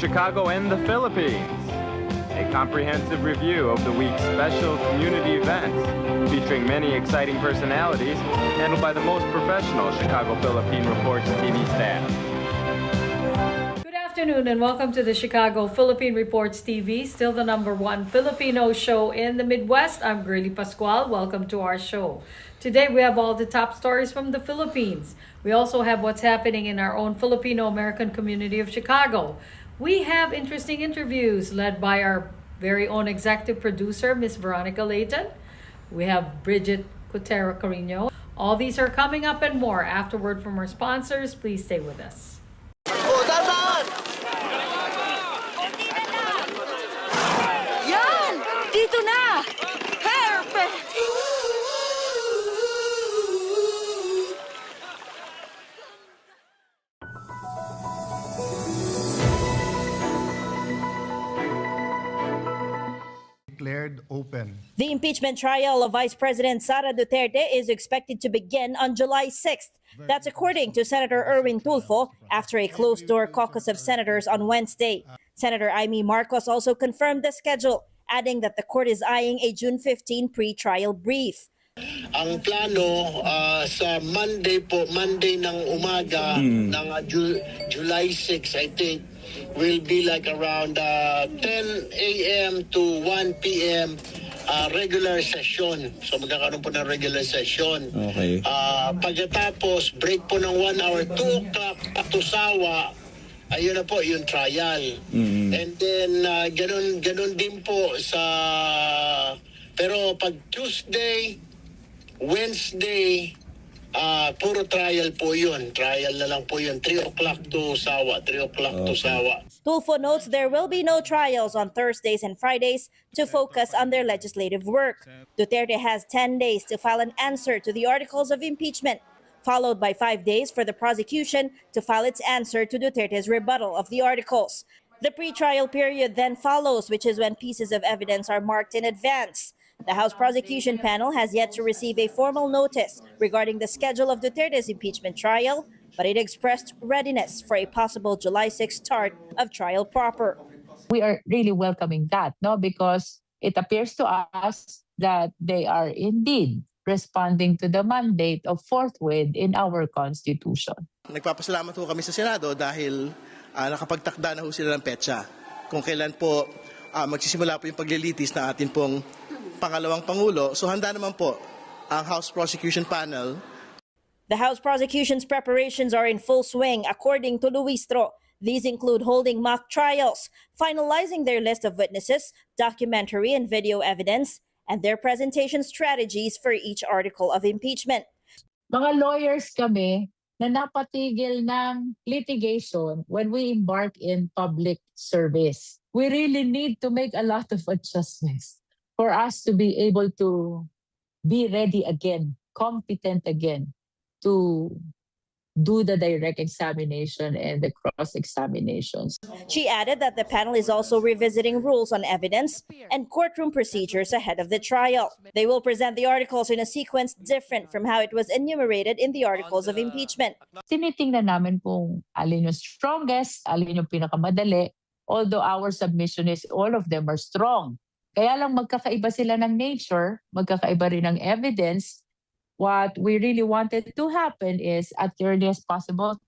Chicago and the Philippines. A comprehensive review of the week's special community events, featuring many exciting personalities, handled by the most professional Chicago Philippine Reports TV staff. Good afternoon and welcome to the Chicago Philippine Reports TV, still the #1 Filipino show in the Midwest. I'm Girly Pascual. Welcome to our show. Today we have all the top stories from the Philippines. We also have what's happening in our own Filipino-American community of Chicago. We have interesting interviews led by our very own executive producer, Miss Veronica Layton. We have Bridget Cotero Carino. All these are coming up and more. Afterward from our sponsors, please stay with us. Yan! Dito na! Perfect! Declared open. The impeachment trial of Vice President Sara Duterte is expected to begin on July 6th. That's according to Senator Erwin Tulfo after a closed-door caucus of senators on Wednesday. Senator Amy Marcos also confirmed the schedule, adding that the court is eyeing a June 15 pre-trial brief. Ang plano sa Monday ng umaga ng July 6, I think, will be like around 10 a.m. to 1 p.m. Regular session. So magkakaroon po ng regular session. Okay. Pagkatapos, break po ng 1 hour, 2 o'clock to sawa. Ayun na po, yung trial. And then, ganun din po sa... Pero pag Tuesday, Wednesday, puro trial po yun. Trial na lang po yun. 3 o'clock to sawa. 3 o'clock to sawa. Tulfo notes there will be no trials on Thursdays and Fridays to focus on their legislative work. Duterte has 10 days to file an answer to the articles of impeachment, followed by 5 days for the prosecution to file its answer to Duterte's rebuttal of the articles. The pre-trial period then follows, which is when pieces of evidence are marked in advance. The House prosecution panel has yet to receive a formal notice regarding the schedule of Duterte's impeachment trial, but it expressed readiness for a possible July 6 start of trial proper. We are really welcoming that, no, because it appears to us that they are indeed responding to the mandate of forthwith in our Constitution. Nagpapasalamat po kami sa Senado dahil nakapagtakda na ho sila ng petsa kung kailan po magsisimula po yung paglilitis na atin pong pangalawang Pangulo. So handa naman po ang House Prosecution Panel. The House prosecution's preparations are in full swing, according to Luistro. These include holding mock trials, finalizing their list of witnesses, documentary and video evidence, and their presentation strategies for each article of impeachment. Mga lawyers kami na napatigil ng litigation when we embark in public service. We really need to make a lot of adjustments for us to be able to be ready again, competent again, to do the direct examination and the cross-examinations. She added that the panel is also revisiting rules on evidence and courtroom procedures ahead of the trial. They will present the articles in a sequence different from how it was enumerated in the articles of impeachment. Tinitingnan namin kung alin yung strongest, alin yung pinakamadali, although our submission is all of them are strong. Kaya lang magkakaiba sila ng nature, magkakaiba rin ng evidence. What we really wanted to happen is at the earliest possible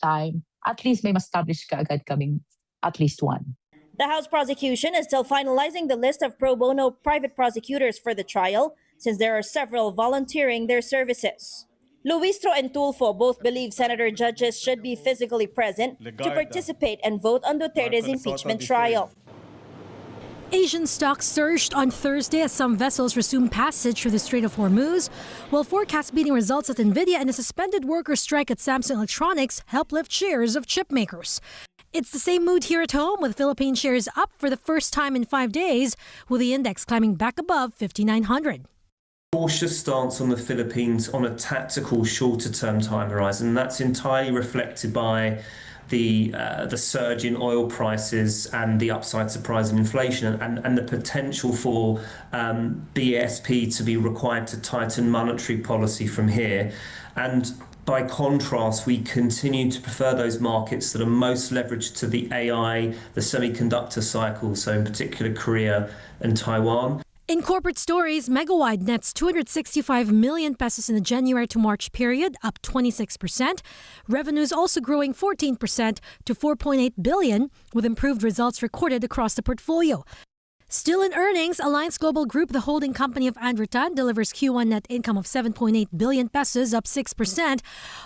time, at least may ma-establish kaagad kaming at least one. The House prosecution is still finalizing the list of pro bono private prosecutors for the trial, since there are several volunteering their services. Luistro and Tulfo both believe senator judges should be physically present to participate and vote on Duterte's impeachment trial. Asian stocks surged on Thursday as some vessels resumed passage through the Strait of Hormuz, while forecast beating results at NVIDIA and a suspended worker strike at Samsung Electronics helped lift shares of chip makers. It's the same mood here at home, with Philippine shares up for the first time in 5 days, with the index climbing back above 5,900. Cautious stance on the Philippines on a tactical shorter-term time horizon. That's entirely reflected by the surge in oil prices and the upside surprise in inflation and the potential for BSP to be required to tighten monetary policy from here. And By contrast, we continue to prefer those markets that are most leveraged to the AI, the semiconductor cycle, so in particular Korea and Taiwan. In corporate stories, Megawide nets 265 million pesos in the January to March period, up 26%. Revenues also growing 14% to 4.8 billion, with improved results recorded across the portfolio. Still in earnings, Alliance Global Group, the holding company of Andrew Tan, delivers Q1 net income of 7.8 billion pesos, up 6%,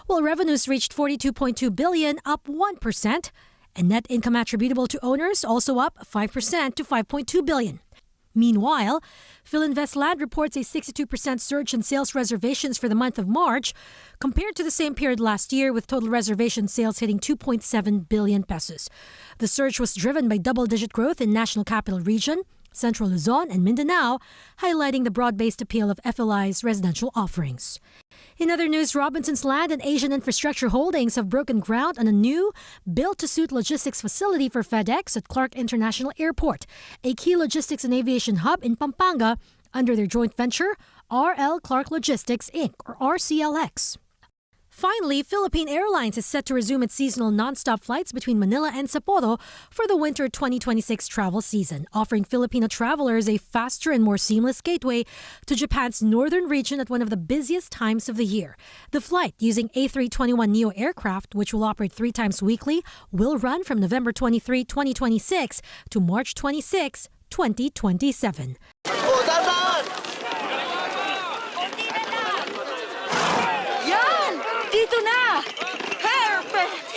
while revenues reached 42.2 billion, up 1%, and net income attributable to owners also up 5% to 5.2 billion. Meanwhile, Philinvest reports a 62% surge in sales reservations for the month of March compared to the same period last year, with total reservation sales hitting 2.7 billion pesos. The surge was driven by double-digit growth in National Capital Region, Central Luzon, and Mindanao, highlighting the broad-based appeal of FLI's residential offerings. In other news, Robinsons Land and Asian Infrastructure Holdings have broken ground on a new built-to-suit logistics facility for FedEx at Clark International Airport, a key logistics and aviation hub in Pampanga, under their joint venture, RL Clark Logistics, Inc., or RCLX. Finally, Philippine Airlines is set to resume its seasonal non-stop flights between Manila and Sapporo for the winter 2026 travel season, offering Filipino travelers a faster and more seamless gateway to Japan's northern region at one of the busiest times of the year. The flight, using A321neo aircraft, which will operate 3 times weekly, will run from November 23, 2026 to March 26, 2027. Dito na! Perfect!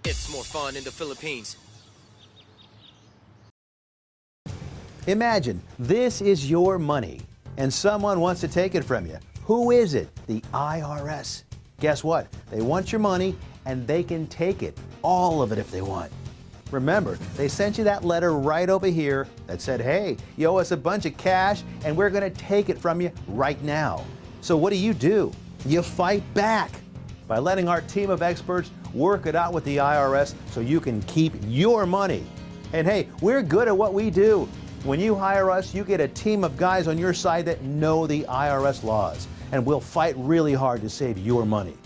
It's more fun in the Philippines. Imagine this is your money and someone wants to take it from you. Who is it? The IRS. Guess what? They want your money and they can take it, all of it if they want. Remember, they sent you that letter right over here that said, hey, you owe us a bunch of cash and we're going to take it from you right now. So what do? You fight back by letting our team of experts work it out with the IRS so you can keep your money. And hey, we're good at what we do. When you hire us, you get a team of guys on your side that know the IRS laws, and we'll fight really hard to save your money.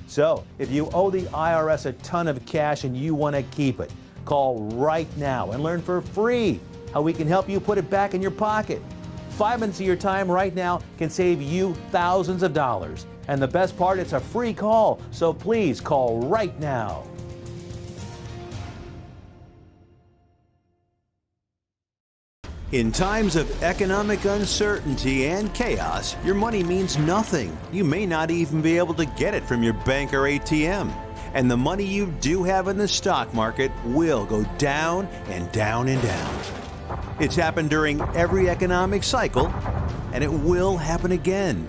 So if you owe the IRS a ton of cash and you want to keep it, call right now and learn for free how we can help you put it back in your pocket. 5 minutes of your time right now can save you thousands of dollars. And the best part, it's a free call, so please call right now. In times of economic uncertainty and chaos, your money means nothing. You may not even be able to get it from your bank or ATM. And the money you do have in the stock market will go down and down and down. It's happened during every economic cycle, and it will happen again.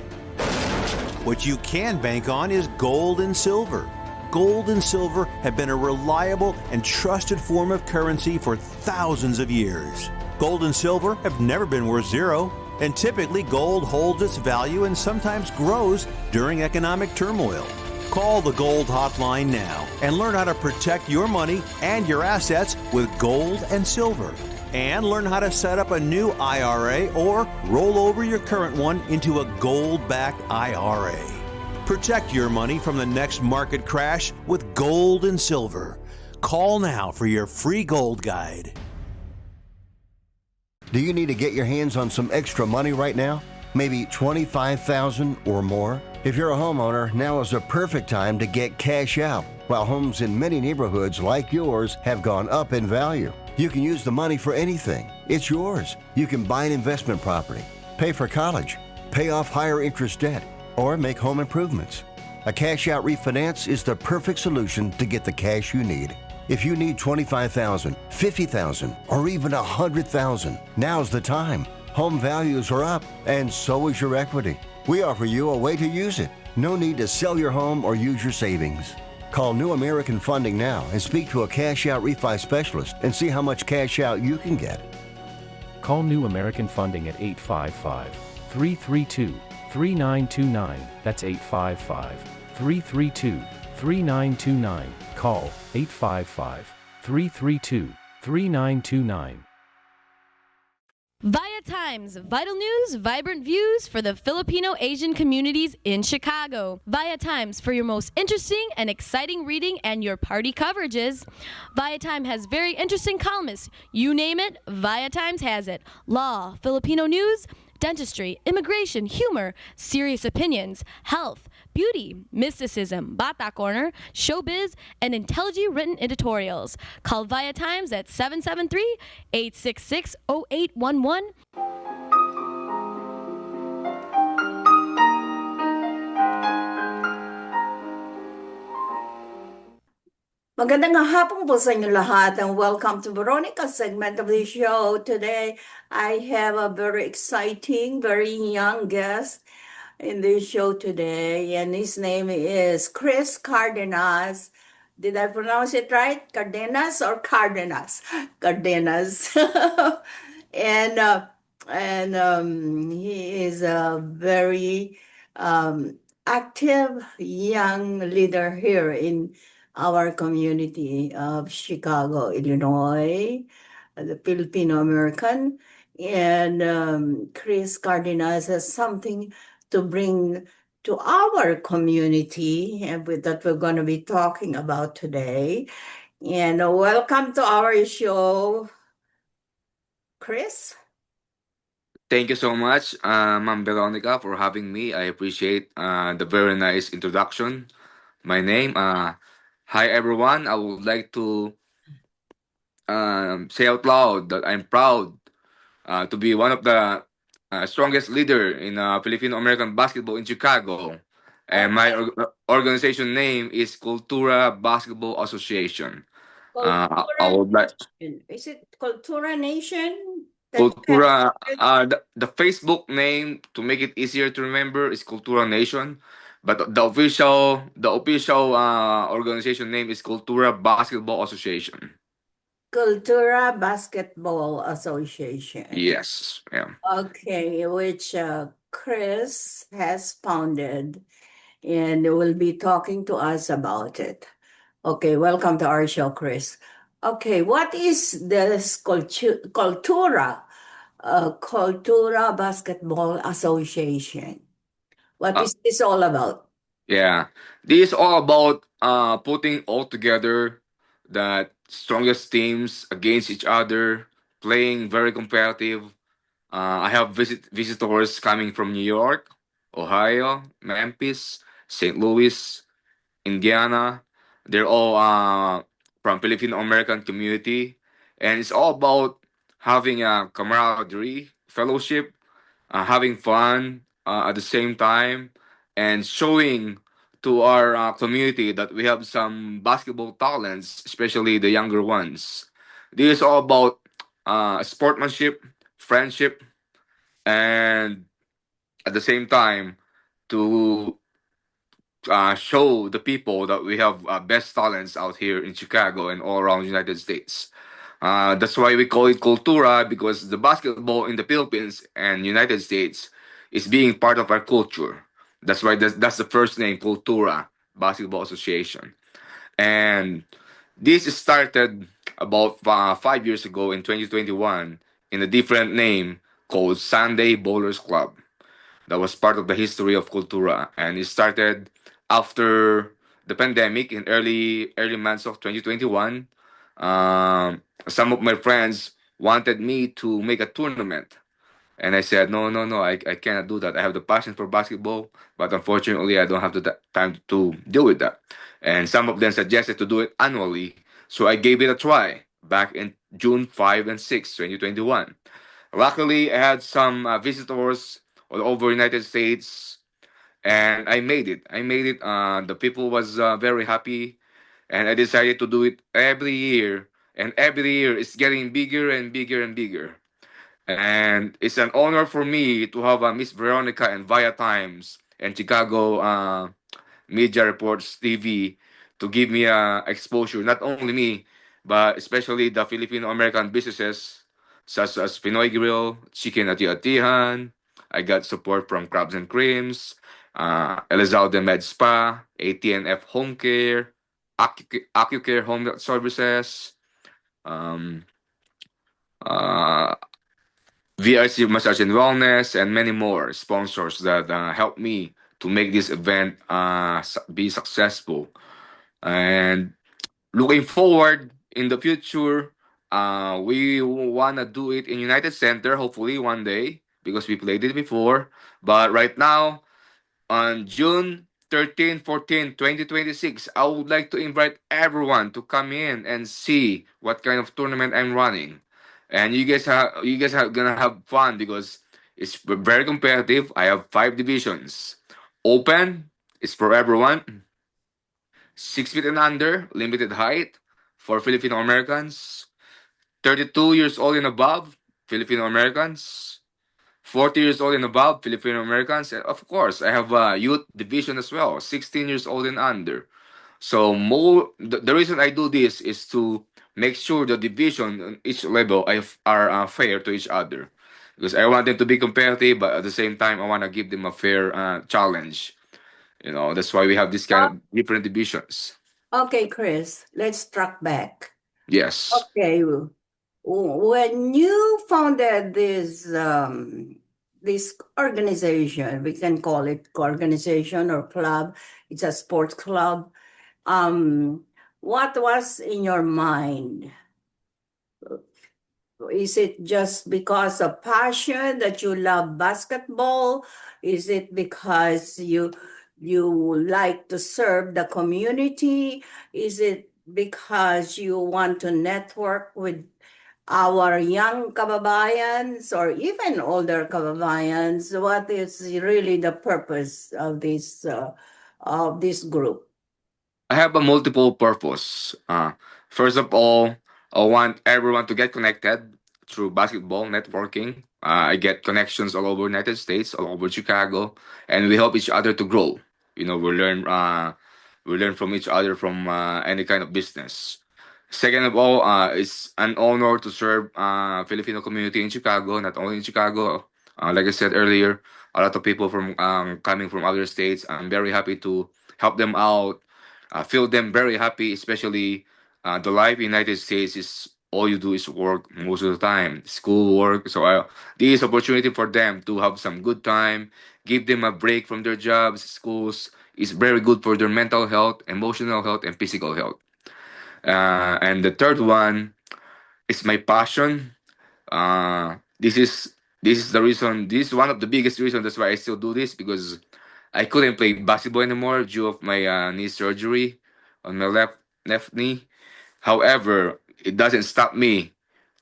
What you can bank on is gold and silver. Gold and silver have been a reliable and trusted form of currency for thousands of years. Gold and silver have never been worth zero, and typically gold holds its value and sometimes grows during economic turmoil. Call the Gold Hotline now and learn how to protect your money and your assets with gold and silver. And learn how to set up a new IRA or roll over your current one into a gold-backed IRA. Protect your money from the next market crash with gold and silver. Call now for your free gold guide. Do you need to get your hands on some extra money right now? Maybe $25,000 or more? If you're a homeowner, now is the perfect time to get cash out. While homes in many neighborhoods like yours have gone up in value, you can use the money for anything. It's yours. You can buy an investment property, pay for college, pay off higher interest debt, or make home improvements. A cash out refinance is the perfect solution to get the cash you need. If you need $25,000, $50,000, or even $100,000, now's the time. Home values are up, and so is your equity. We offer you a way to use it. No need to sell your home or use your savings. Call New American Funding now and speak to a cash out refi specialist and see how much cash out you can get. Call New American Funding at 855 332 3929. That's 855 332 3929. Call 855 332 3929. Via Times, vital news, vibrant views for the Filipino Asian communities in Chicago. Via Times for your most interesting and exciting reading and your party coverages. Via Time has very interesting columnists. You name it, Via Times has it. Law, Filipino news, dentistry, immigration, humor, serious opinions, health, beauty, mysticism, Bata Corner, showbiz, and intelligently written editorials. Call Via Times at 773-866-0811. Magandang hapon po sa inyo lahat and welcome to Veronica's segment of the show. Today, I have a very exciting, very young guest in the show today, and his name is Chris Cardenas. Did I pronounce it right? Cardenas or Cardenas? Cardenas. and he is a very active young leader here in our community of Chicago, Illinois, the Filipino American. And Chris Cardenas has something to bring to our community, and with that we're going to be talking about today. And welcome to our show, Chris. Thank you so much, Ma'am Veronica, for having me. I appreciate the very nice introduction. My name, hi everyone. I would like to say out loud that I'm proud to be one of the strongest leader in Filipino American basketball in Chicago. And my organization name is Cultura Basketball Association. I would like Is it Cultura Nation? Cultura. The Facebook name, to make it easier to remember, is Cultura Nation, but the official organization name is Cultura Basketball Association. Cultura Basketball Association. Yes, yeah. Okay, which Chris has founded and will be talking to us about it. Okay, welcome to our show, Chris. Okay, what is this Cultura Basketball Association? What is this all about? Yeah, this is all about putting all together the strongest teams against each other, playing very competitive. I have visitors coming from New York, Ohio, Memphis, St. Louis, Indiana. They're all from Filipino American community, and it's all about having a camaraderie, fellowship, having fun at the same time, and showing to our community that we have some basketball talents, especially the younger ones. This is all about sportsmanship, friendship, and at the same time to show the people that we have best talents out here in Chicago and all around the United States. That's why we call it Cultura, because the basketball in the Philippines and United States is being part of our culture. That's why that's the first name, Cultura Basketball Association. And this started about 5 years ago in 2021 in a different name called Sunday Bowlers Club. That was part of the history of Cultura, and it started after the pandemic in early months of 2021. Some of my friends wanted me to make a tournament, and I said, no, no, no, I cannot do that. I have the passion for basketball, but unfortunately, I don't have the time to deal with that. And some of them suggested to do it annually, so I gave it a try back in June 5 and 6, 2021. Luckily, I had some visitors all over United States, and I made it. I made it. The people was very happy, and I decided to do it every year. And every year, it's getting bigger and bigger and bigger. And it's an honor for me to have Miss Veronica and Via Times and Chicago Media Reports TV to give me exposure. Not only me, but especially the Filipino American businesses such as Pinoy Grill, Chicken Ati-Atihan. I got support from Crabs and Creams, Elizalde Med Spa, ATNF Home Care, AcuCare Home Health Services, um, uh, VIC Massage and Wellness, and many more sponsors that help me to make this event be successful. And looking forward in the future, we wanna do it in United Center, hopefully one day, because we played it before. But right now, on June 13, 14, 2026, I would like to invite everyone to come in and see what kind of tournament I'm running. And you guys are gonna have fun because it's very competitive. I have 5 divisions. Open is for everyone. 6 feet and under, limited height for Filipino Americans. 32 years old and above, Filipino Americans. 40 years old and above, Filipino Americans. And of course, I have a youth division as well, 16 years old and under. So the reason I do this is to make sure the division on each level are fair to each other. Because I want them to be competitive, but at the same time, I want to give them a fair challenge. That's why we have this kind Uh, of different divisions. okay, Chris, let's track back. Yes. Okay, when you founded this organization, we can call it organization or club. It's a sports club. What was in your mind? Is it just because of passion that you love basketball? Is it because you like to serve the community? Is it because you want to network with our young kababayans or even older kababayans? What is really the purpose of this group? I have a multiple purpose. First of all, I want everyone to get connected through basketball networking. I get connections all over United States, all over Chicago, and we help each other to grow. We learn from each other from any kind of business. Second of all, it's an honor to serve Filipino community in Chicago, not only in Chicago. Like I said earlier, a lot of people from coming from other states. I'm very happy to help them out. I feel them very happy, especially the life in United States is all you do is work most of the time, school work. So this opportunity for them to have some good time, give them a break from their jobs, schools is very good for their mental health, emotional health, and physical health. And the third one is my passion. This is the reason. This is one of the biggest reasons. That's why I still do this because I couldn't play basketball anymore due of my knee surgery on my left knee. However, it doesn't stop me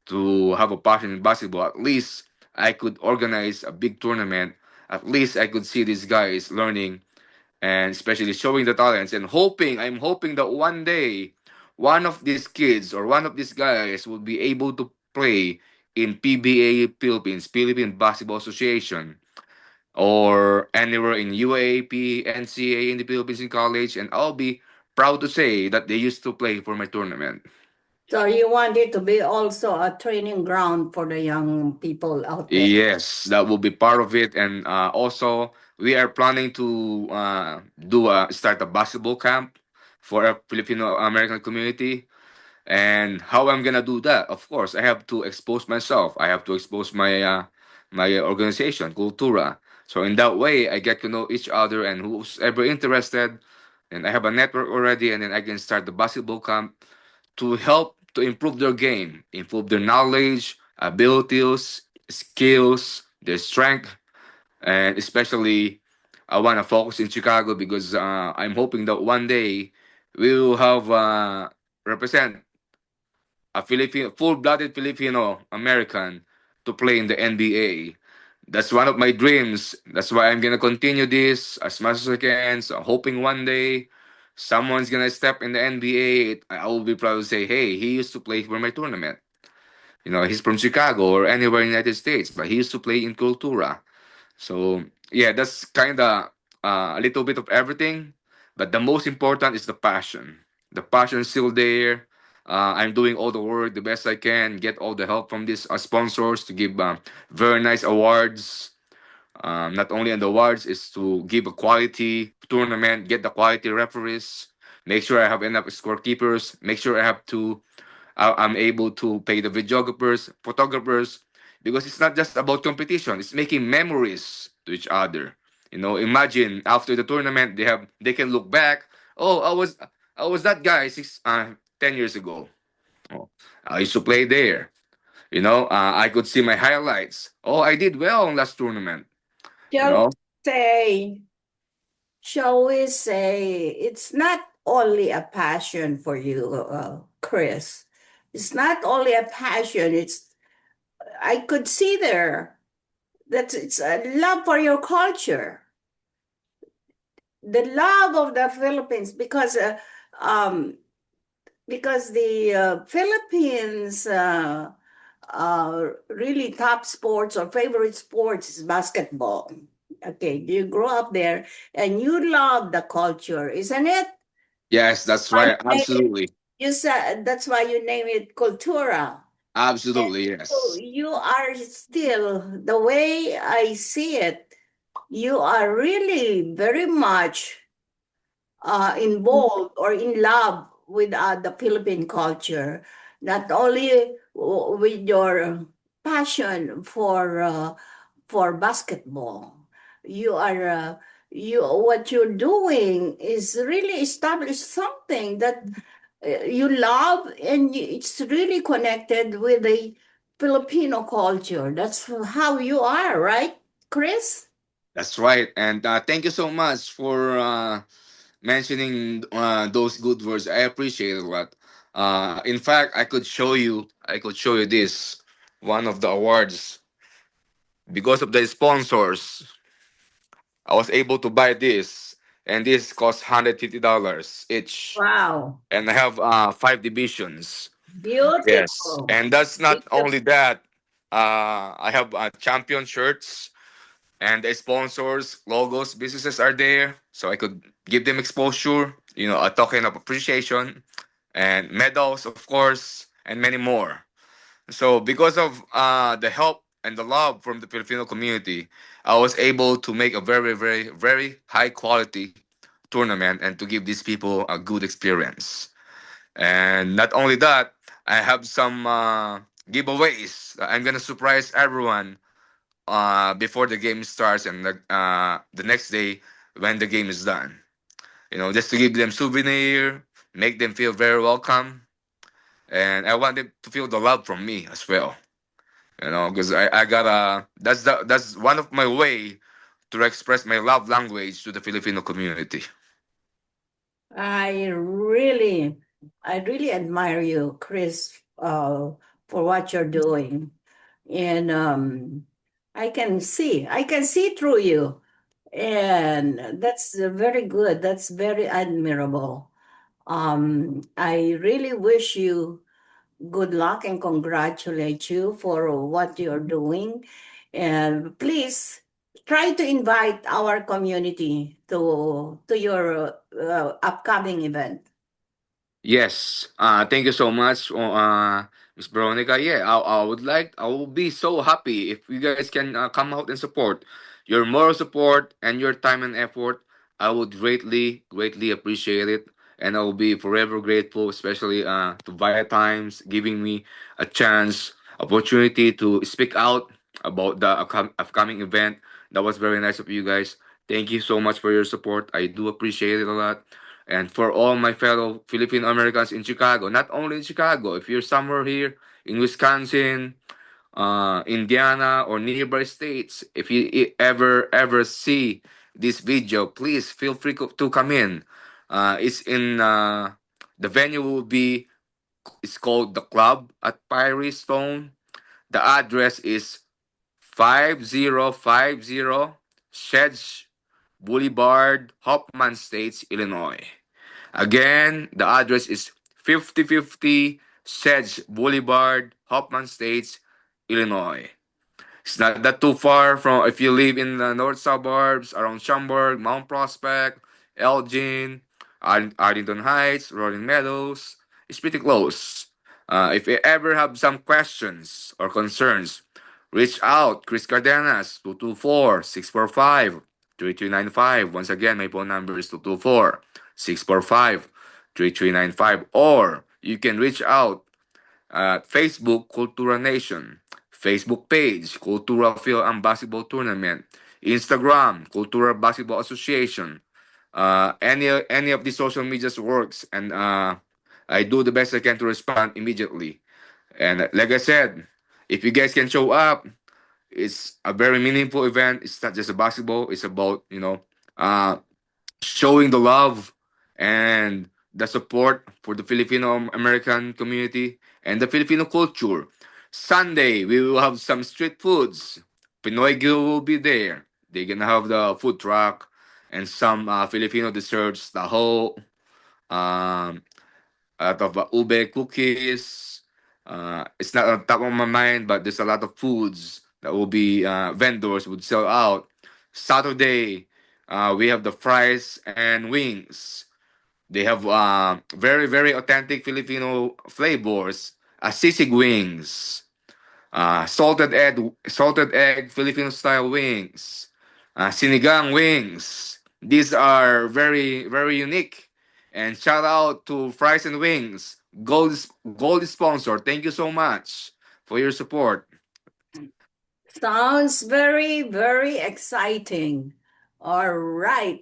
to have a passion in basketball. At least I could organize a big tournament. At least I could see these guys learning and especially showing the talents and I'm hoping that one day one of these kids or one of these guys will be able to play in PBA Philippines, Philippine Basketball Association, or anywhere in UAAP, NCAA in the Philippines in college, and I'll be proud to say that they used to play for my tournament. So you want it to be also a training ground for the young people out there. Yes, that will be part of it, and also we are planning to start a basketball camp for a Filipino American community. And how I'm gonna do that? Of course, I have to expose myself. I have to expose my organization, Cultura. So in that way, I get to know each other and who's ever interested. And I have a network already, and then I can start the basketball camp to help to improve their game, improve their knowledge, abilities, skills, their strength, and especially I want to focus in Chicago because I'm hoping that one day we will have represent a Filipino, full-blooded Filipino American to play in the NBA. That's one of my dreams. That's why I'm gonna continue this as much as I can. So hoping one day someone's gonna step in the NBA. I will be proud to say, "Hey, he used to play for my tournament." He's from Chicago or anywhere in the United States, but he used to play in Cultura. So yeah, that's kind of a little bit of everything, but the most important is the passion. The passion is still there. I'm doing all the work the best I can, get all the help from these sponsors to give very nice awards. Not only on the awards, is to give a quality tournament, get the quality referees, make sure I have enough scorekeepers, make sure I'm able to pay the videographers, photographers, because it's not just about competition. It's making memories to each other. Imagine after the tournament, they can look back. Oh, I was that guy 10 years ago. Oh, I used to play there. I could see my highlights. Oh, I did well in last tournament. You Shall know, say, shall we say, it's not only a passion for you, Chris. It's not only a passion. I could see there that it's a love for your culture, the love of the Philippines, um, because the Philippines really top sports or favorite sports is basketball. Okay, you grow up there and you love the culture, isn't it? yes, that's Why right. you name it- Absolutely, You said that's why you name it cultura. absolutely, So yes. you are still, the way I see it, you are really very much involved or in love with the Philippine culture, not only with your passion for basketball. You are what you're doing is really establish something that you love, and it's really connected with the Filipino culture. That's how you are, right, Chris? That's right. And thank you so much for mentioning those good words. I appreciate it a lot. In fact, I could show you this one of the awards because of the sponsors. I was able to buy this, and this costs $150 each. Wow, And I have five divisions. Yes, beautiful. and that's not Beautiful. only that. I have champion shirts, and the sponsors, logos, businesses are there, so I could give them exposure. A token of appreciation, and medals, of course, and many more. So because of the help and the love from the Filipino community, I was able to make a very, very, very high quality tournament and to give these people a good experience. And not only that, I have some giveaways. I'm gonna surprise everyone before the game starts and the next day when the game is done. Just to give them souvenir, make them feel very welcome, and I want them to feel the love from me as well. Because I gotta. That's one of my way to express my love language to the Filipino community. I really, I really admire you, Chris, for what you're doing. And I can see through you. And that's very good. That's very admirable. I really wish you good luck and congratulate you for what you're doing. And please try to invite our community to your upcoming event. Yes. Thank you so much, Miss Veronica. Yeah, I will be so happy if you guys can come out and support. Your moral support and your time and effort, I would greatly, greatly appreciate it. And I will be forever grateful, especially to Via Times giving me a chance, opportunity to speak out about the upcoming event. That was very nice of you guys. Thank you so much for your support. I do appreciate it a lot. And for all my fellow Filipino Americans in Chicago, not only in Chicago, if you're somewhere here in Wisconsin, Indiana, or nearby states, if you ever see this video, please feel free to come in. It's in the venue will be it's called the Club at Pyrie Stone. The address is 5050 Shedge Boulevard, Hoffman States, Illinois. Again, the address is 5050 Sedge Boulevard, Hoffman Estates, Illinois. It's not that too far from if you live in the north suburbs around Schaumburg, Mount Prospect, Elgin, Arlington Heights, Rolling Meadows. It's pretty close. If you ever have some questions or concerns, reach out Chris Cardenas 224-645-3395. Once again, my phone number is 224-645-3395. Or you can reach out at Facebook Cultura Nation, Facebook page Cultura Film and Basketball Tournament, Instagram Cultura Basketball Association. Any of the social medias works, and I do the best I can to respond immediately. And like I said, if you guys can show up, it's a very meaningful event. It's not just a basketball. It's about showing the love and the support for the Filipino American community and the Filipino culture. Sunday, we will have some street foods. Pinoy Grill will be there. They're gonna have the food truck and some Filipino desserts, taho, um, out of ube cookies. It's not on top of my mind, but there's a lot of foods that will be vendors would sell out. Saturday, we have the fries and wings. They have very very authentic Filipino flavors. Sisig wings, salted egg Filipino style wings, sinigang wings. These are very very unique. And shout out to Fries and Wings, gold sponsor. Thank you so much for your support. Sounds very, very exciting. All right.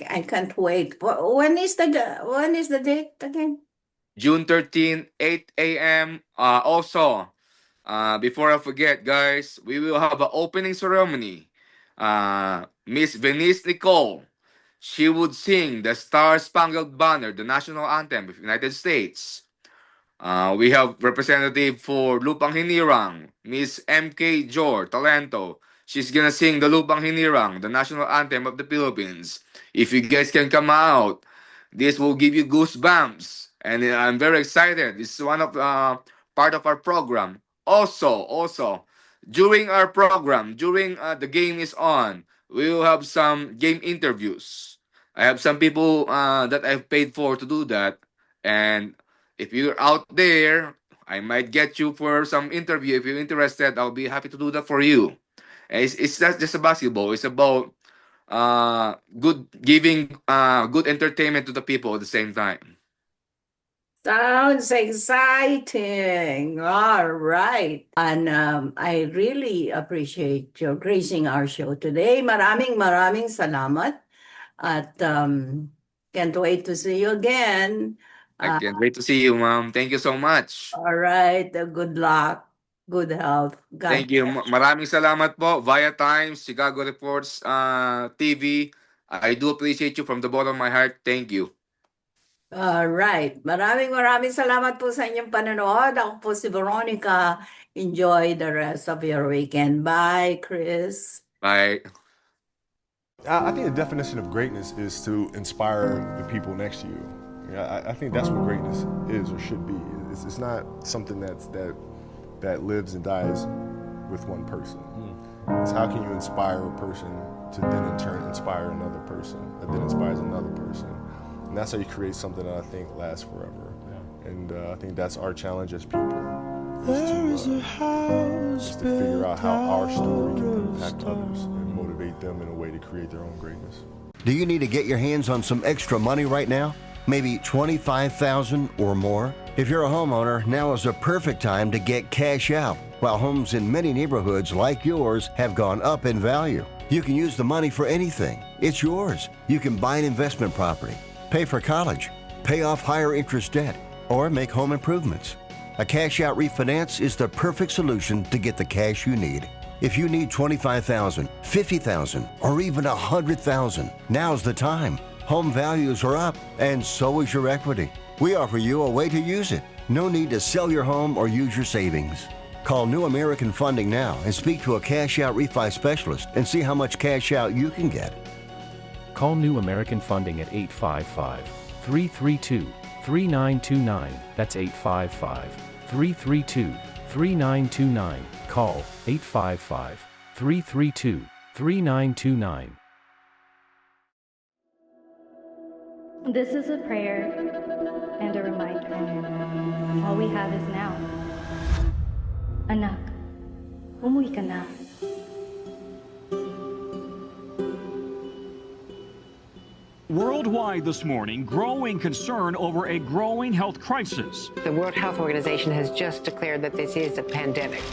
I can't wait. When is the date again? June 13, 8 a.m. Also, before I forget, guys, we will have an opening ceremony. Miss Venice Nicole, she would sing the Star Spangled Banner, the national anthem of the United States. We have representative for Lupang Hinirang, Miss M.K. Jor Talento. She's gonna sing the Lupang Hinirang, the national anthem of the Philippines. If you guys can come out, this will give you goosebumps, and I'm very excited. This is one of part of our program. Also, during our program, during the game is on, we will have some game interviews. I have some people that I've paid for to do that, and if you're out there, I might get you for some interview. If you're interested, I'll be happy to do that for you. And it's not just a basketball. It's about good giving good entertainment to the people at the same time. Sounds exciting. All right. And I really appreciate your gracing our show today. Maraming salamat. At can't wait to see you again. I can't wait to see you, ma'am. Thank you so much. All right. Good luck. Good health. Thank you. Maraming salamat po. Via Times, Chicago Reports TV. I do appreciate you from the bottom of my heart. Thank you. All right. Maraming salamat po sa inyong panonood. Ako po si Veronica. Enjoy the rest of your weekend. Bye, Chris. Bye. I think the definition of greatness is to inspire the people next to you. I think that's what greatness is or should be. It's not something that lives and dies with one person. It's how can you inspire a person to then in turn inspire another person that then inspires another person. And that's how you create something that I think lasts forever. And I think that's our challenge as people, is to figure out how our story can impact others and motivate them in a way to create their own greatness. Do you need to get your hands on some extra money right now? Maybe $25,000 or more? If you're a homeowner, now is a perfect time to get cash out. While homes in many neighborhoods like yours have gone up in value, you can use the money for anything. It's yours. You can buy an investment property, pay for college, pay off higher interest debt, or make home improvements. A cash out refinance is the perfect solution to get the cash you need. If you need $25,000, $50,000, or even $100,000, now's the time. Home values are up, and so is your equity. We offer you a way to use it. No need to sell your home or use your savings. Call New American Funding now and speak to a cash out refi specialist and see how much cash out you can get. Call New American Funding at 855-332-3929. That's 332 3929. Call 855 332 3929. This is a prayer and a reminder. All we have is now. Anak, umuwi ka na. Worldwide this morning, growing concern over a growing health crisis. The World Health Organization has just declared that this is a pandemic.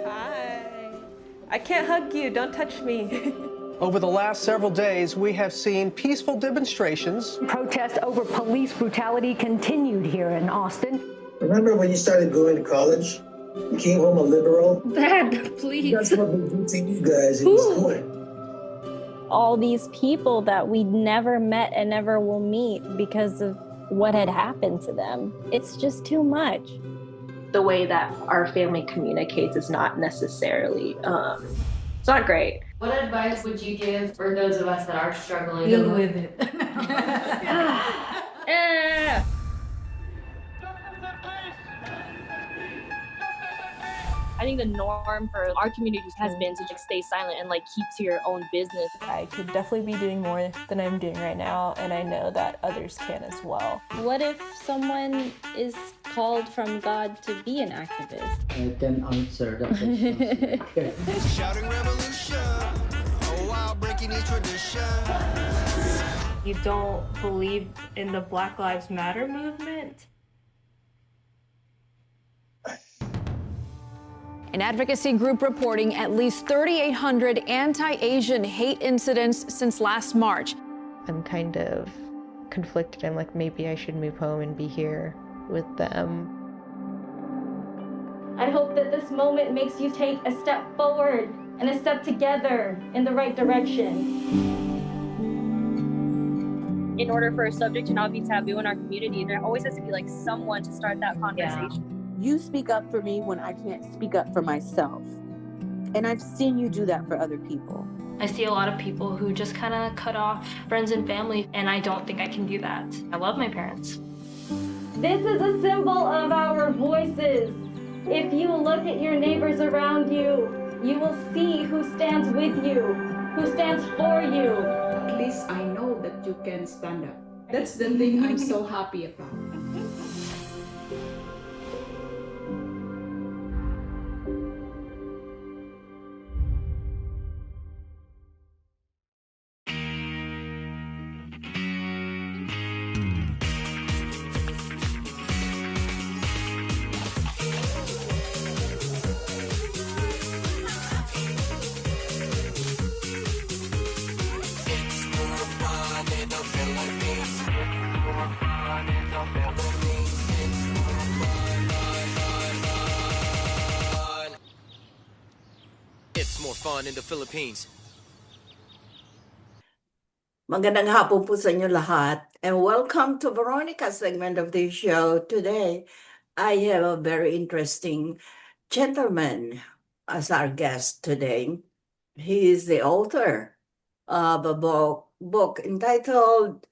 Hi. I can't hug you. Don't touch me. Over the last several days, we have seen peaceful demonstrations. Protests over police brutality continued here in Austin. Remember when you started going to college? You came home a liberal? Dad, please. That's what we do to you guys in school. All these people that we never met and never will meet because of what had happened to them. It's just too much. The way that our family communicates is not necessarily, it's not great. What advice would you give for those of us that are struggling? Deal with it. I think the norm for our communities has been to just stay silent and keep to your own business. I could definitely be doing more than I'm doing right now, and I know that others can as well. What if someone is called from God to be an activist? I can answer that question. Shouting revolution, oh wow, breaking each tradition. You don't believe in the Black Lives Matter movement? An advocacy group reporting at least 3,800 anti-Asian hate incidents since last March. I'm kind of conflicted. I'm like, maybe I should move home and be here with them. I hope that this moment makes you take a step forward and a step together in the right direction. In order for a subject to not be taboo in our community, there always has to be someone to start that conversation. Yeah. You speak up for me when I can't speak up for myself. And I've seen you do that for other people. I see a lot of people who just kind of cut off friends and family, and I don't think I can do that. I love my parents. This is a symbol of our voices. If you look at your neighbors around you, you will see who stands with you, who stands for you. At least I know that you can stand up. That's the thing I'm so happy about. It's more fun in the Philippines. Magandang hapon po sa inyo lahat, and welcome to Veronica's segment of the show. Today, I have a very interesting gentleman as our guest today. He is the author of a book entitled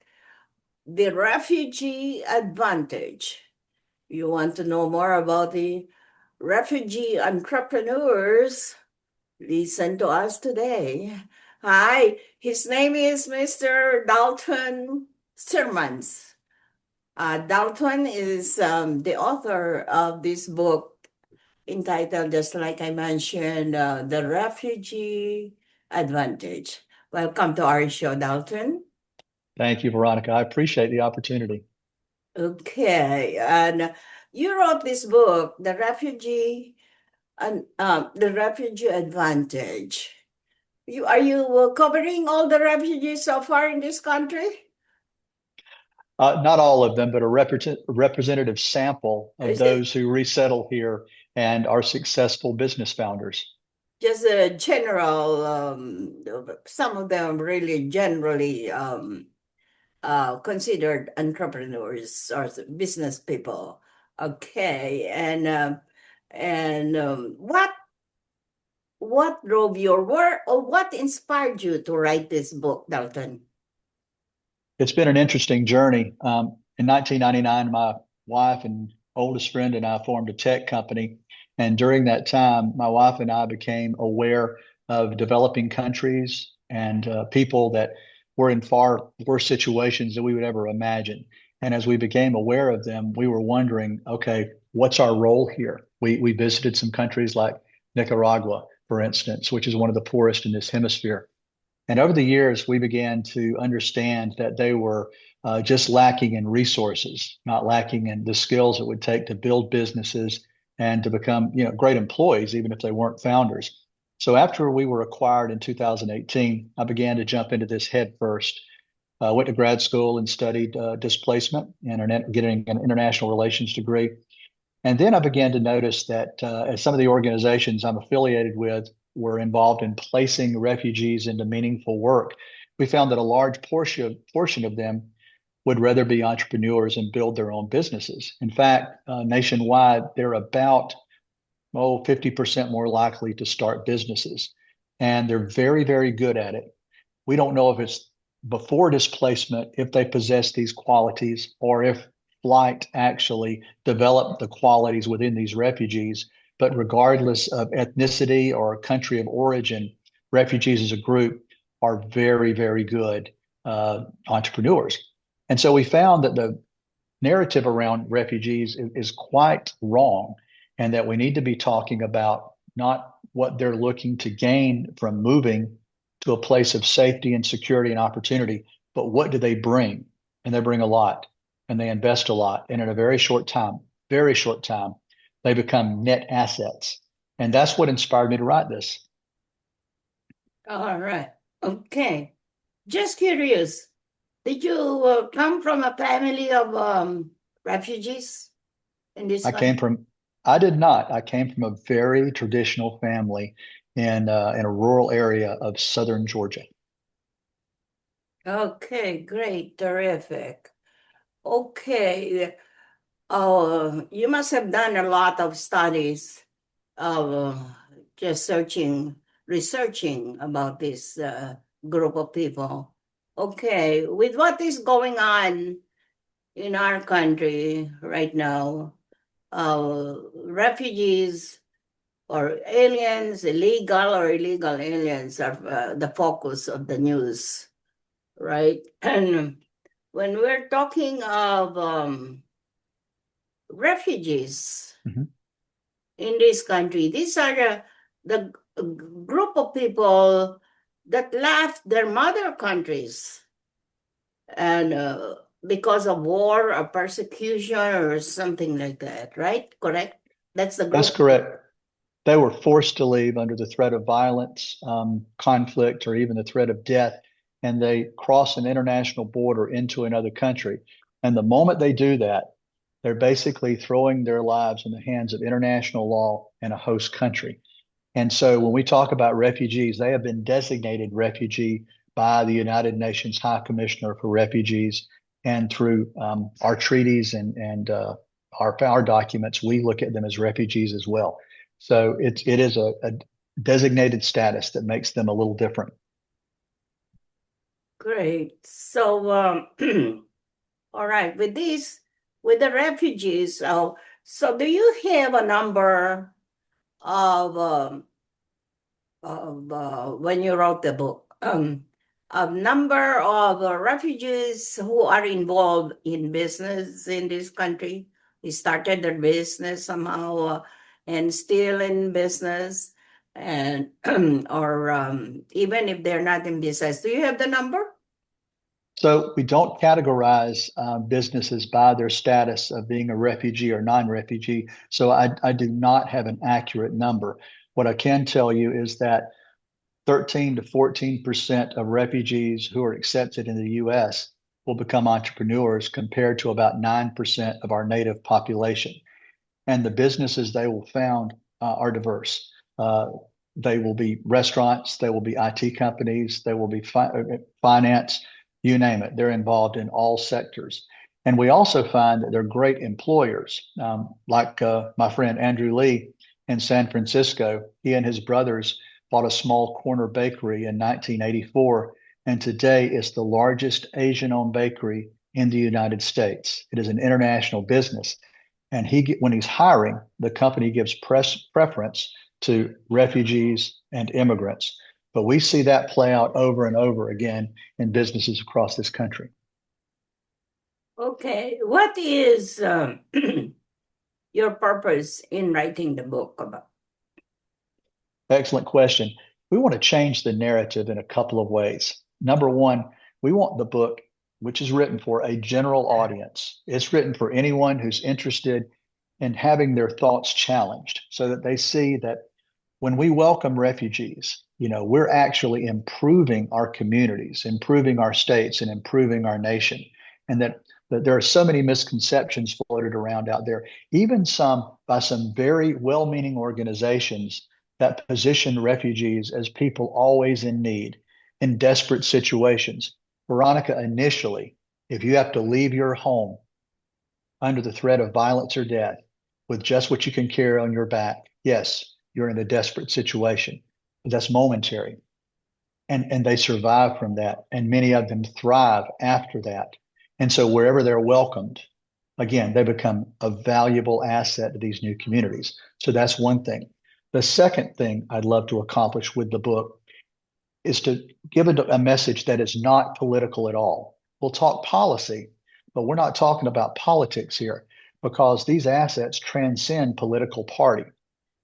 The Refugee Advantage. You want to know more about the refugee entrepreneurs? Listen to us today. Hi, his name is Mr. Dalton Sermons. Dalton is the author of this book entitled, just like I mentioned, The Refugee Advantage. Welcome to our show, Dalton. Thank you, Veronica. I appreciate the opportunity. Okay, and you wrote this book, The Refugee Advantage. Are you covering all the refugees so far in this country? Not all of them, but a representative sample of those who resettle here and are successful business founders. Just a general, some of them really generally considered entrepreneurs or business people. Okay, and what drove your work, or what inspired you to write this book, Dalton? It's been an interesting journey. in 1999, my wife and oldest friend and I formed a tech company. And during that time, my wife and I became aware of developing countries and people that were in far worse situations than we would ever imagine. And as we became aware of them, we were wondering, okay, what's our role here? We visited some countries like Nicaragua, for instance, which is one of the poorest in this hemisphere. And over the years, we began to understand that they were just lacking in resources, not lacking in the skills it would take to build businesses and to become, great employees, even if they weren't founders. So after we were acquired in 2018, I began to jump into this head first. Went to grad school and studied displacement and getting an international relations degree. And then I began to notice that as some of the organizations I'm affiliated with were involved in placing refugees into meaningful work, we found that a large portion of them would rather be entrepreneurs and build their own businesses. In fact, nationwide, they're about 50% more likely to start businesses. And they're very, very good at it. We don't know if it's before displacement, if they possess these qualities, or if flight actually developed the qualities within these refugees. But regardless of ethnicity or country of origin, refugees as a group are very, very good entrepreneurs. And so we found that the narrative around refugees is quite wrong, and that we need to be talking about not what they're looking to gain from moving to a place of safety and security and opportunity, but what do they bring? And they bring a lot, and they invest a lot. And in a very short time, they become net assets. And that's what inspired me to write this. All right. Okay. Just curious, did you come from a family of refugees in this country? I did not. I came from a very traditional family in a rural area of southern Georgia. Okay, great, terrific. Okay, you must have done a lot of studies of just researching about this group of people. Okay, with what is going on in our country right now, refugees or aliens, illegal or illegal aliens are the focus of the news, right? And when we're talking of refugees in this country, these are the group of people that left their mother countries and because of war or persecution or something like that, right? Correct? That's the group. That's correct. They were forced to leave under the threat of violence, conflict, or even the threat of death, and they cross an international border into another country. And the moment they do that, they're basically throwing their lives in the hands of international law and a host country. And so when we talk about refugees, they have been designated refugee by the United Nations High Commissioner for Refugees. And through our treaties and our documents, we look at them as refugees as well. So it is a designated status that makes them a little different. Great. So, all right, with the refugees, so do you have a number of when you wrote the book, a number of refugees who are involved in business in this country? They started their business somehow and still in business, and or even if they're not in business, do you have the number? So we don't categorize businesses by their status of being a refugee or non-refugee. So I do not have an accurate number. What I can tell you is that 13 to 14% of refugees who are accepted in the U.S. will become entrepreneurs compared to about 9% of our native population. And the businesses they will found are diverse. They will be restaurants, they will be IT companies, they will be finance, you name it. They're involved in all sectors. And we also find that they're great employers, like my friend Andrew Lee in San Francisco. He and his brothers bought a small corner bakery in 1984, and today it's the largest Asian-owned bakery in the United States. It is an international business. And when he's hiring, the company gives preference to refugees and immigrants. But we see that play out over and over again in businesses across this country. Okay, what is your purpose in writing the book about? Excellent question. We want to change the narrative in a couple of ways. Number one, we want the book, which is written for a general audience. It's written for anyone who's interested in having their thoughts challenged so that they see that when we welcome refugees, we're actually improving our communities, improving our states, and improving our nation. And that there are so many misconceptions floated around out there, even by some very well-meaning organizations that position refugees as people always in need, in desperate situations. Veronica, initially, if you have to leave your home under the threat of violence or death with just what you can carry on your back, yes, you're in a desperate situation. But that's momentary. And they survive from that. And many of them thrive after that. And so wherever they're welcomed, again, they become a valuable asset to these new communities. So that's one thing. The second thing I'd love to accomplish with the book is to give a message that is not political at all. We'll talk policy, but we're not talking about politics here because these assets transcend political party.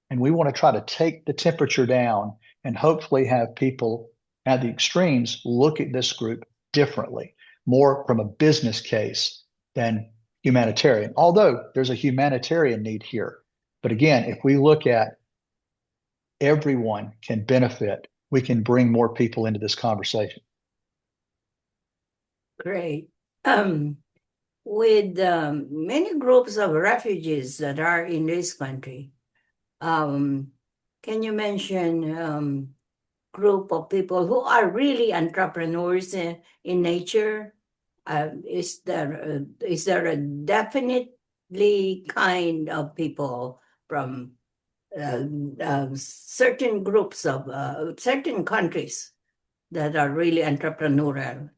And we want to try to take the temperature down and hopefully have people at the extremes look at this group differently, more from a business case than humanitarian, although there's a humanitarian need here. But again, if we look at everyone can benefit, we can bring more people into this conversation. Great. With many groups of refugees that are in this country, can you mention group of people who are really entrepreneurs in nature? Is there a definitely kind of people from certain groups of certain countries that are really entrepreneurial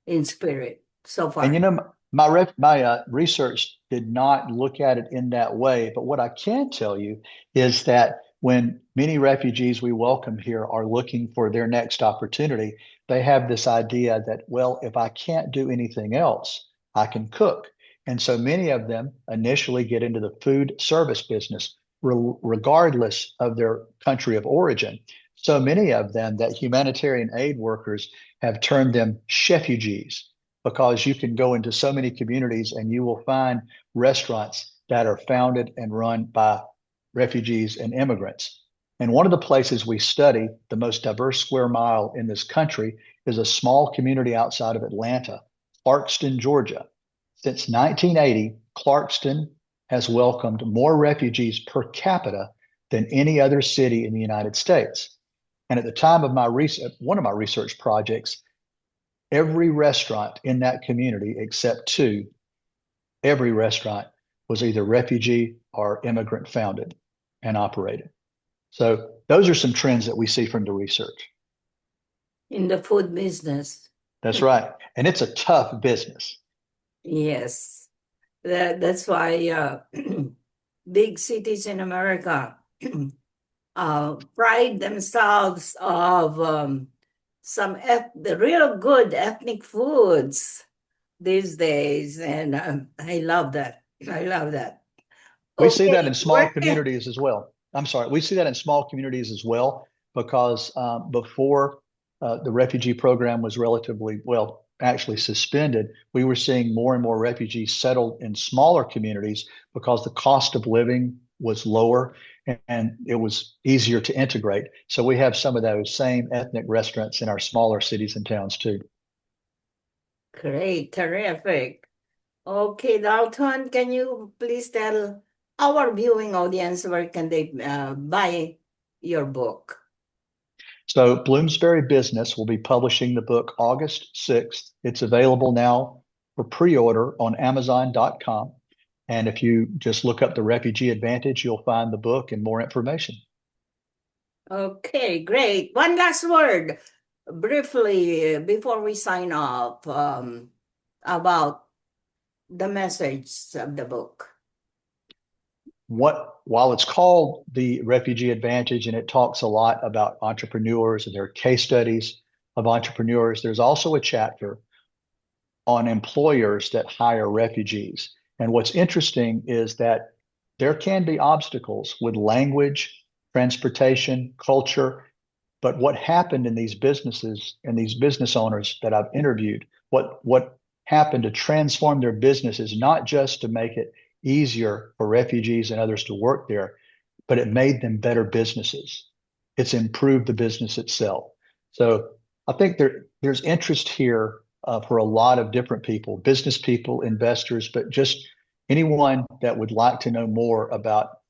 in spirit so far? And my research did not look at it in that way, but what I can tell you is that when many refugees we welcome here are looking for their next opportunity, they have this idea that, well, if I can't do anything else, I can cook. And so many of them initially get into the food service business, regardless of their country of origin. So many of them that humanitarian aid workers have termed them chefugees, because you can go into so many communities and you will find restaurants that are founded and run by refugees and immigrants. And one of the places we study, the most diverse square mile in this country, is a small community outside of Atlanta, Clarkston, Georgia. Since 1980, Clarkston has welcomed more refugees per capita than any other city in the United States. And at the time of one of my research projects, every restaurant in that community, except two, every restaurant was either refugee or immigrant founded and operated. So those are some trends that we see from the research. In the food business. That's right. And it's a tough business. Yes. That's why big cities in America pride themselves of the real good ethnic foods these days. And I love that. I love that. We see that in small communities as well. I'm sorry. We see that in small communities as well, because before the refugee program was actually suspended, we were seeing more and more refugees settled in smaller communities because the cost of living was lower and it was easier to integrate. So we have some of those same ethnic restaurants in our smaller cities and towns too. Great, terrific. Okay, Dalton, can you please tell our viewing audience where can they buy your book? So Bloomsbury Business will be publishing the book August 6th. It's available now for pre-order on Amazon.com. And if you just look up the Refugee Advantage, you'll find the book and more information. Okay, great. One last word, briefly, before we sign off. about the message of the book? While it's called the Refugee Advantage and it talks a lot about entrepreneurs and there are case studies of entrepreneurs, there's also a chapter on employers that hire refugees. And what's interesting is that there can be obstacles with language, transportation, culture. But what happened in these businesses and these business owners that I've interviewed, what happened to transform their business is not just to make it easier for refugees and others to work there, but it made them better businesses. It's improved the business itself. So I think there's interest here for a lot of different people, business people, investors, but just anyone that would like to know more about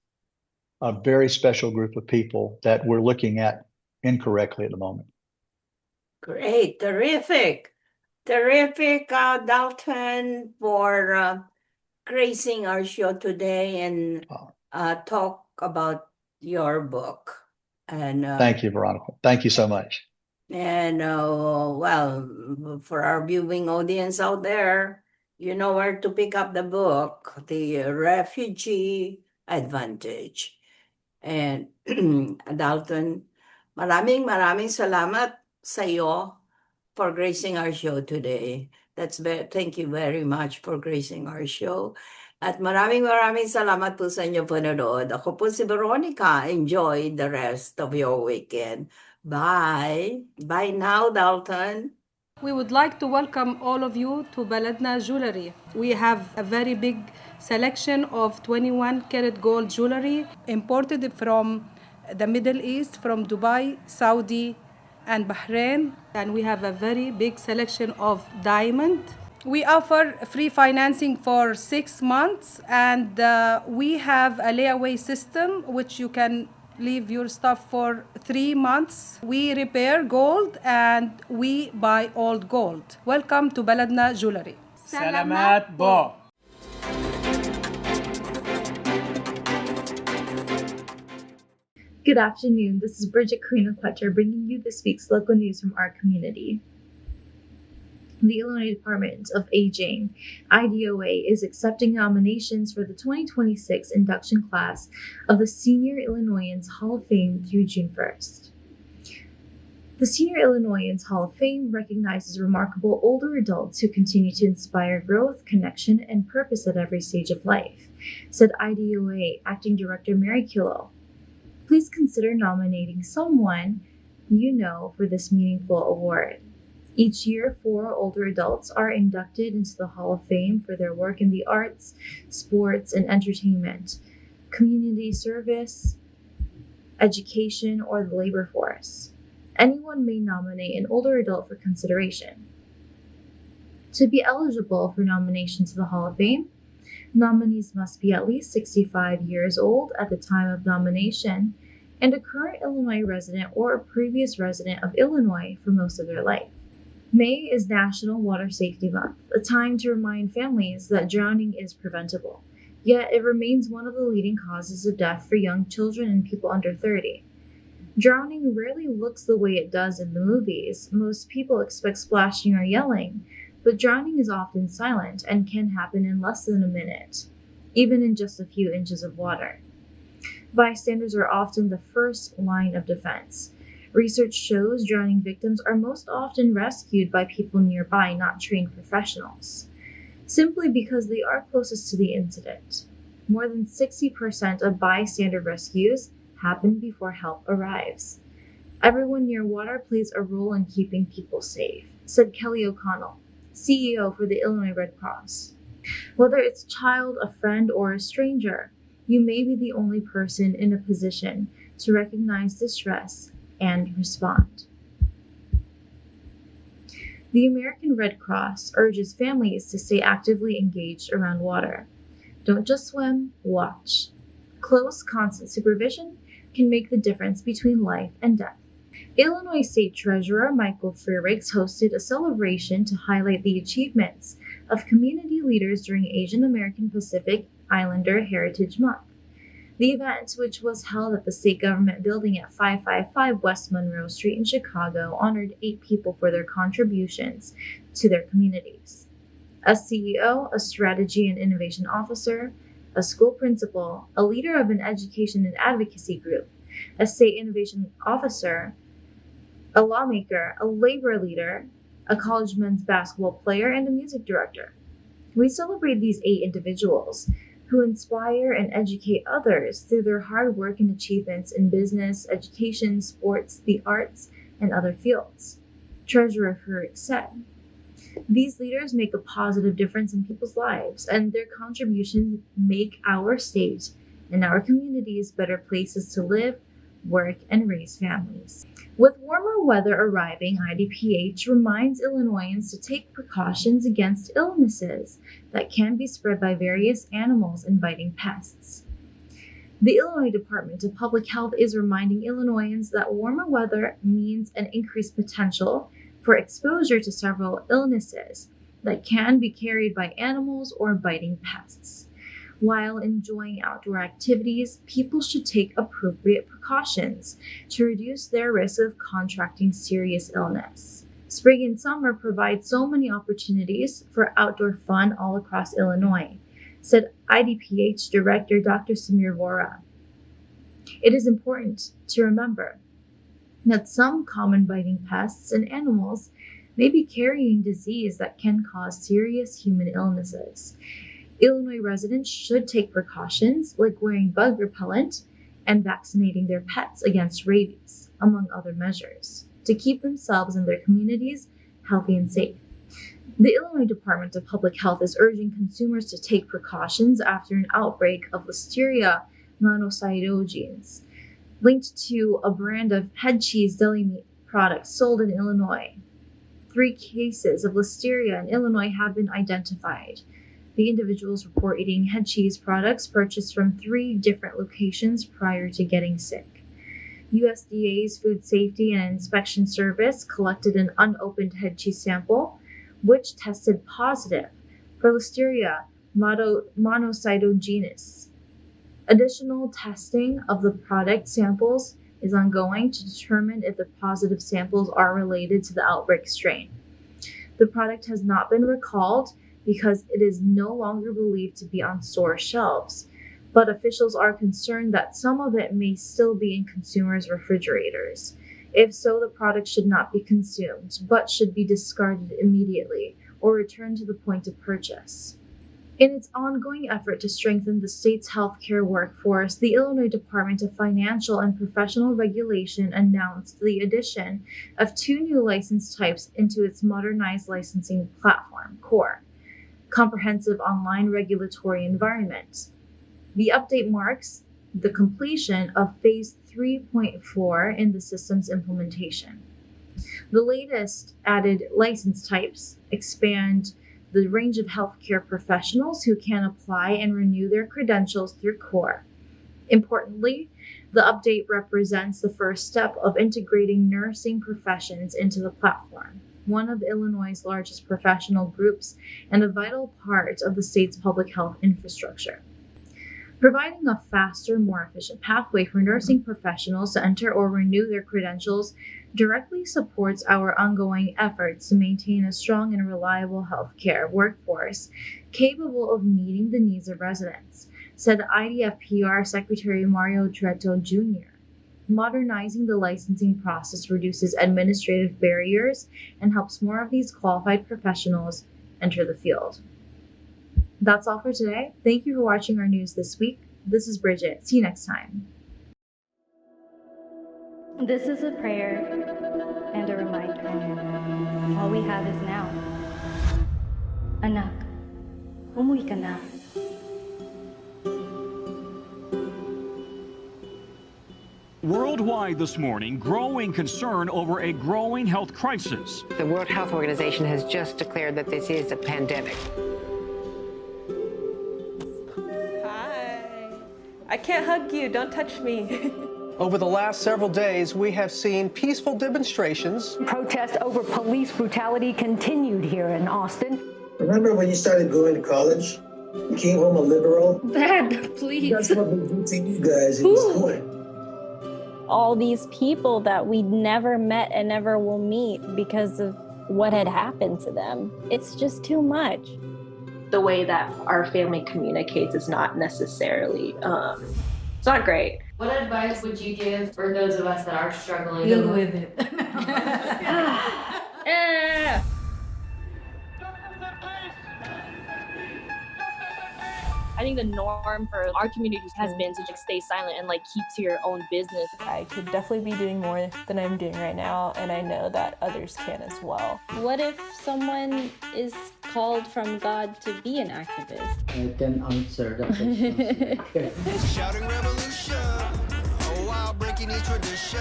a very special group of people that we're looking at incorrectly at the moment. Great, terrific, Dalton, for gracing our show today and talk about your book. And thank you, Veronica. Thank you so much. And well, for our viewing audience out there, you know where to pick up the book, The Refugee Advantage. And Dalton, maraming salamat sa iyo for gracing our show today. Thank you very much for gracing our show. At maraming salamat po sa inyo panonood. Ako po si Veronica. Enjoy the rest of your weekend. Bye. Bye now, Dalton. We would like to welcome all of you to Baladna Jewelry. We have a very big selection of 21 karat gold jewelry imported from the Middle East, from Dubai, Saudi, and Bahrain. And we have a very big selection of diamond. We offer free financing for 6 months, and we have a layaway system which you can leave your stuff for 3 months. We repair gold and we buy old gold. Welcome to Baladna Jewelry. Salamat po. Good afternoon. This is Bridget Karina Quetter bringing you this week's local news from our community. The Illinois Department of Aging, IDOA, is accepting nominations for the 2026 induction class of the Senior Illinoisans Hall of Fame through June 1st. The Senior Illinoisans Hall of Fame recognizes remarkable older adults who continue to inspire growth, connection, and purpose at every stage of life, said IDOA Acting Director Mary Killow. Please consider nominating someone you know for this meaningful award. Each year, 4 older adults are inducted into the Hall of Fame for their work in the arts, sports, and entertainment, community service, education, or the labor force. Anyone may nominate an older adult for consideration. To be eligible for nomination to the Hall of Fame, nominees must be at least 65 years old at the time of nomination and a current Illinois resident or a previous resident of Illinois for most of their life. May is National Water Safety Month, a time to remind families that drowning is preventable, yet it remains one of the leading causes of death for young children and people under 30. Drowning rarely looks the way it does in the movies. Most people expect splashing or yelling, but drowning is often silent and can happen in less than a minute, even in just a few inches of water. Bystanders are often the first line of defense. Research shows drowning victims are most often rescued by people nearby, not trained professionals, simply because they are closest to the incident. More than 60% of bystander rescues happen before help arrives. Everyone near water plays a role in keeping people safe, said Kelly O'Connell, CEO for the Illinois Red Cross. Whether it's a child, a friend, or a stranger, you may be the only person in a position to recognize distress and respond. The American Red Cross urges families to stay actively engaged around water. Don't just swim, watch. Close, constant supervision can make the difference between life and death. Illinois State Treasurer Michael Freerigs hosted a celebration to highlight the achievements of community leaders during Asian American Pacific Islander Heritage Month. The event, which was held at the state government building at 555 West Monroe Street in Chicago, honored 8 people for their contributions to their communities. a CEO, a strategy and innovation officer, a school principal, a leader of an education and advocacy group, a state innovation officer, a lawmaker, a labor leader, a college men's basketball player, and a music director. We celebrate these 8 individuals who inspire and educate others through their hard work and achievements in business, education, sports, the arts, and other fields. Treasurer Farouk said, "These leaders make a positive difference in people's lives, and their contributions make our state and our communities better places to live, work, and raise families." With warmer weather arriving, IDPH reminds Illinoisans to take precautions against illnesses that can be spread by various animals inviting pests. The Illinois Department of Public Health is reminding Illinoisans that warmer weather means an increased potential for exposure to several illnesses that can be carried by animals or biting pests. While enjoying outdoor activities, people should take appropriate precautions to reduce their risk of contracting serious illness. Spring and summer provide so many opportunities for outdoor fun all across Illinois, said IDPH Director Dr. Samir Vora. It is important to remember that some common biting pests and animals may be carrying disease that can cause serious human illnesses. Illinois residents should take precautions like wearing bug repellent and vaccinating their pets against rabies, among other measures, to keep themselves and their communities healthy and safe. The Illinois Department of Public Health is urging consumers to take precautions after an outbreak of Listeria monocytogenes linked to a brand of head cheese deli meat products sold in Illinois. 3 cases of Listeria in Illinois have been identified. The individuals report eating head cheese products purchased from 3 different locations prior to getting sick. USDA's Food Safety and Inspection Service collected an unopened head cheese sample, which tested positive for Listeria monocytogenes. Additional testing of the product samples is ongoing to determine if the positive samples are related to the outbreak strain. The product has not been recalled because it is no longer believed to be on store shelves, but officials are concerned that some of it may still be in consumers' refrigerators. If so, the product should not be consumed, but should be discarded immediately or returned to the point of purchase. In its ongoing effort to strengthen the state's healthcare workforce, the Illinois Department of Financial and Professional Regulation announced the addition of 2 new license types into its modernized licensing platform, CORE, Comprehensive Online Regulatory Environment. The update marks the completion of Phase 3.4 in the system's implementation. The latest added license types expand the range of healthcare professionals who can apply and renew their credentials through CORE. Importantly, the update represents the first step of integrating nursing professions into the platform, one of Illinois' largest professional groups and a vital part of the state's public health infrastructure. Providing a faster, more efficient pathway for nursing professionals to enter or renew their credentials directly supports our ongoing efforts to maintain a strong and reliable healthcare workforce capable of meeting the needs of residents, said IDF PR Secretary Mario Tretto Jr. Modernizing the licensing process reduces administrative barriers and helps more of these qualified professionals enter the field. That's all for today. Thank you for watching our news this week. This is Bridget. See you next time. This is a prayer and a reminder. All we have is now. Anak, umuwi ka na. Worldwide this morning, growing concern over a growing health crisis. The World Health Organization has just declared that this is a pandemic. I can't hug you, don't touch me. Over the last several days, we have seen peaceful demonstrations. Protests over police brutality continued here in Austin. Remember when you started going to college? You came home a liberal? Dad, please. That's what we did to you guys in school. All these people that we never met and never will meet because of what had happened to them. It's just too much. the way that our family communicates is not necessarily, it's not great. What advice would you give for those of us that are struggling? Deal with it. I think the norm for our community has been to just stay silent and like keep to your own business. I could definitely be doing more than I'm doing right now, and I know that others can as well. What if someone is called from God to be an activist? I can answer that question. Shouting revolution, oh wow, breaking each tradition.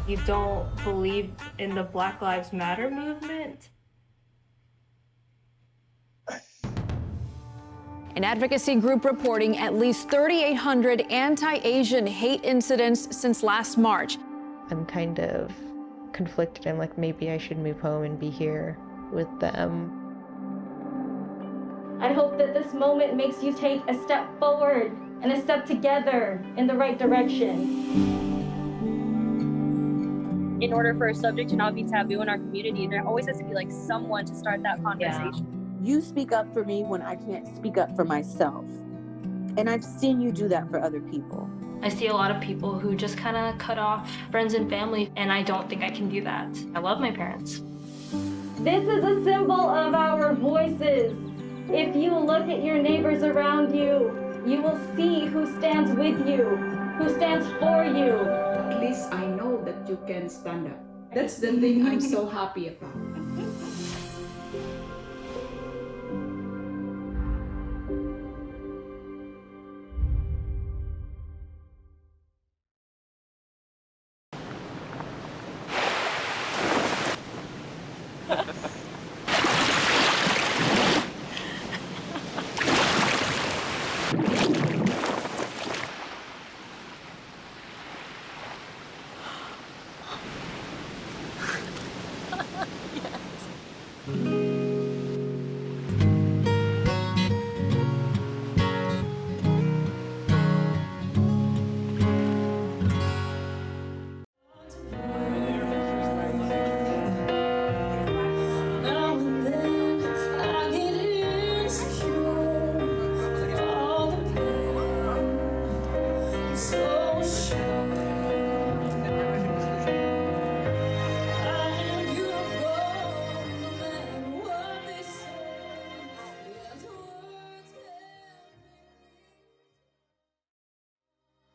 You don't believe in the Black Lives Matter movement? An advocacy group reporting at least 3,800 anti-Asian hate incidents since last March. I'm kind of conflicted. I'm like, maybe I should move home and be here with them. I hope that this moment makes you take a step forward and a step together in the right direction. In order for a subject to not be taboo in our community, there always has to be like someone to start that conversation. You speak up for me when I can't speak up for myself. And I've seen you do that for other people. I see a lot of people who just kind of cut off friends and family, and I don't think I can do that. I love my parents. This is a symbol of our voices. If you look at your neighbors around you, you will see who stands with you, who stands for you. At least I know that you can stand up. That's the thing I'm so happy about.